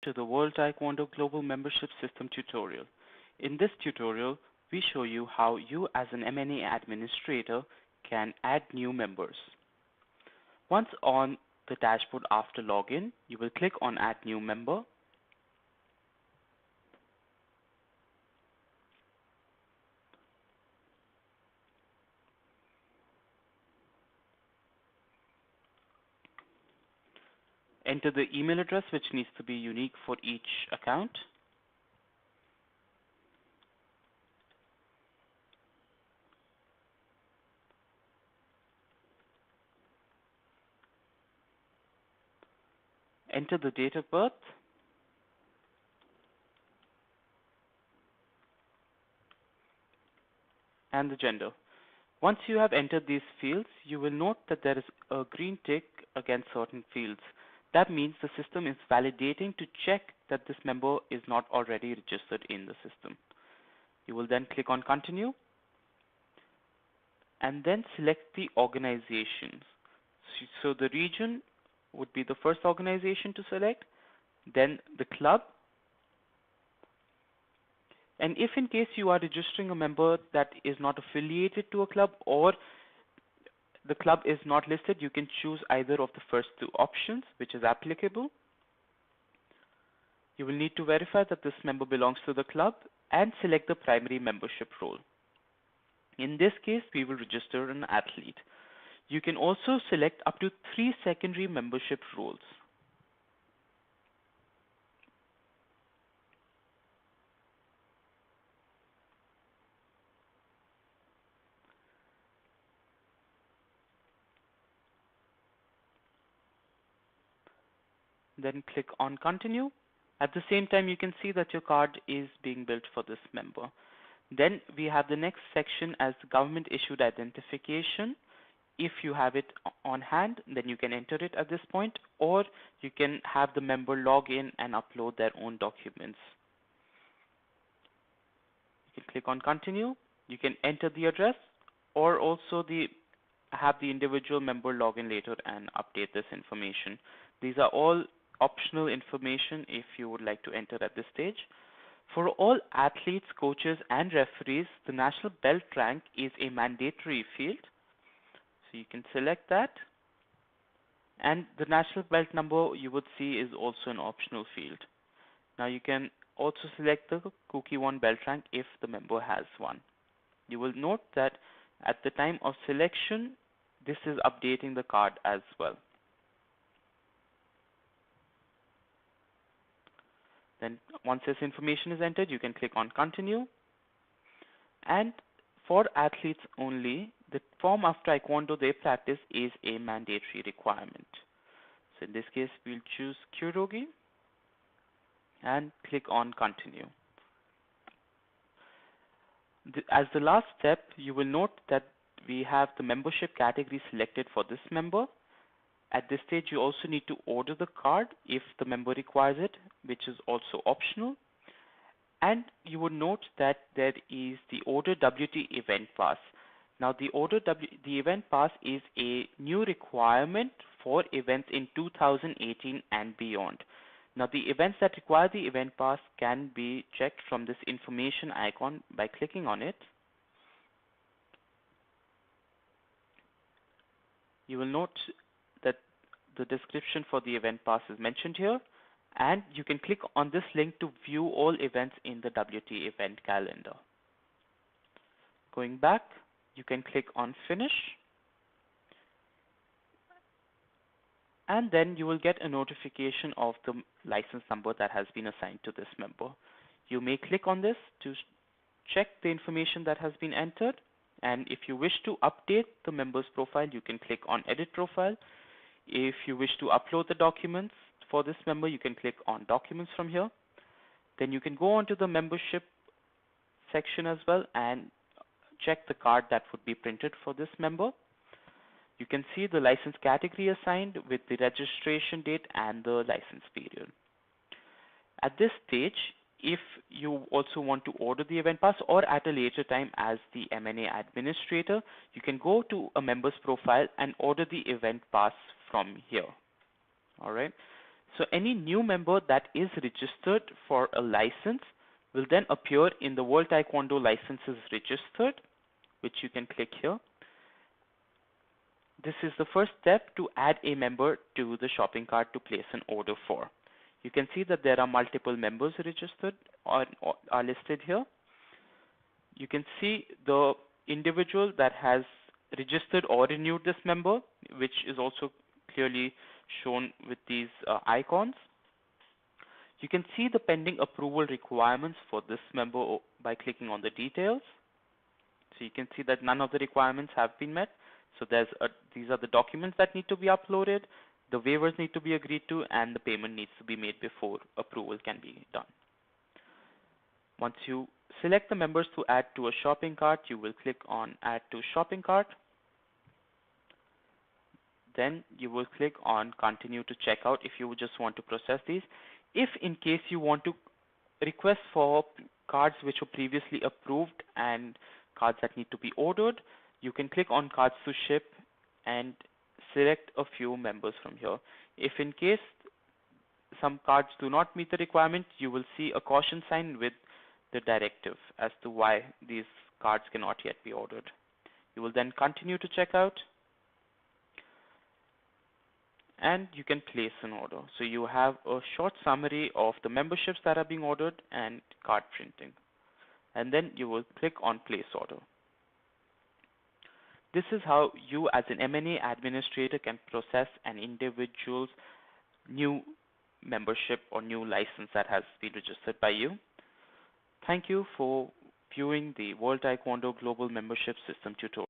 to the World Taekwondo Global Membership System tutorial. In this tutorial, we show you how you as an MNA administrator can add new members. Once on the dashboard after login, you will click on Add New Member. Enter the email address, which needs to be unique for each account. Enter the date of birth and the gender. Once you have entered these fields, you will note that there is a green tick against certain fields. That means the system is validating to check that this member is not already registered in the system. You will then click on Continue and then select the organizations. So the region would be the first organization to select, then the club, and if in case you are registering a member that is not affiliated to a club or the club is not listed, you can choose either of the first two options, which is applicable. You will need to verify that this member belongs to the club and select the primary membership role. In this case, we will register an athlete. You can also select up to 3 secondary membership roles. Then click on Continue. At the same time, you can see that your card is being built for this member. Then we have the next section as government issued identification. If you have it on hand, then you can enter it at this point, or you can have the member log in and upload their own documents. You can click on Continue. You can enter the address, or also have the individual member log in later and update this information. These are all optional information if you would like to enter at this stage. For all athletes, coaches, and referees, the national belt rank is a mandatory field. So you can select that. And the national belt number you would see is also an optional field. Now you can also select the Cookie 1 belt rank if the member has one. You will note that at the time of selection, this is updating the card as well. Then once this information is entered, you can click on Continue. And for athletes only, the form of Taekwondo they practice is a mandatory requirement. So in this case, we'll choose Kyodogi and click on Continue. As the last step, you will note that we have the membership category selected for this member. At this stage, you also need to order the card if the member requires it, which is also optional. And you would note that there is the Order WT Event Pass. Now, the Event Pass is a new requirement for events in 2018 and beyond. Now, the events that require the Event Pass can be checked from this information icon by clicking on it. You will note that the description for the Event Pass is mentioned here, and you can click on this link to view all events in the WT event calendar. Going back, you can click on Finish, and then you will get a notification of the license number that has been assigned to this member. You may click on this to check the information that has been entered, and if you wish to update the member's profile, you can click on Edit Profile. If you wish to upload the documents for this member, you can click on Documents from here. Then you can go on to the membership section as well and check the card that would be printed for this member. You can see the license category assigned with the registration date and the license period. At this stage, if you also want to order the Event Pass or at a later time as the MNA administrator, you can go to a member's profile and order the Event Pass from here. All right. So any new member that is registered for a license will then appear in the World Taekwondo licenses registered, which you can click here. This is the first step to add a member to the shopping cart to place an order for. You can see that there are multiple members registered or are listed here. You can see the individual that has registered or renewed this member, which is also clearly shown with these icons. You can see the pending approval requirements for this member by clicking on the details. So you can see that none of the requirements have been met. So these are the documents that need to be uploaded, the waivers need to be agreed to, and the payment needs to be made before approval can be done. Once you select the members to add to a shopping cart, you will click on Add to Shopping Cart. Then you will click on Continue to Checkout if you just want to process these. If in case you want to request for cards which were previously approved and cards that need to be ordered, you can click on Cards to Ship and select a few members from here. If in case some cards do not meet the requirement, you will see a caution sign with the directive as to why these cards cannot yet be ordered. You will then continue to checkout and you can place an order. So you have a short summary of the memberships that are being ordered and card printing. And then you will click on Place Order. This is how you as an MNA administrator can process an individual's new membership or new license that has been registered by you. Thank you for viewing the World Taekwondo Global Membership System tutorial.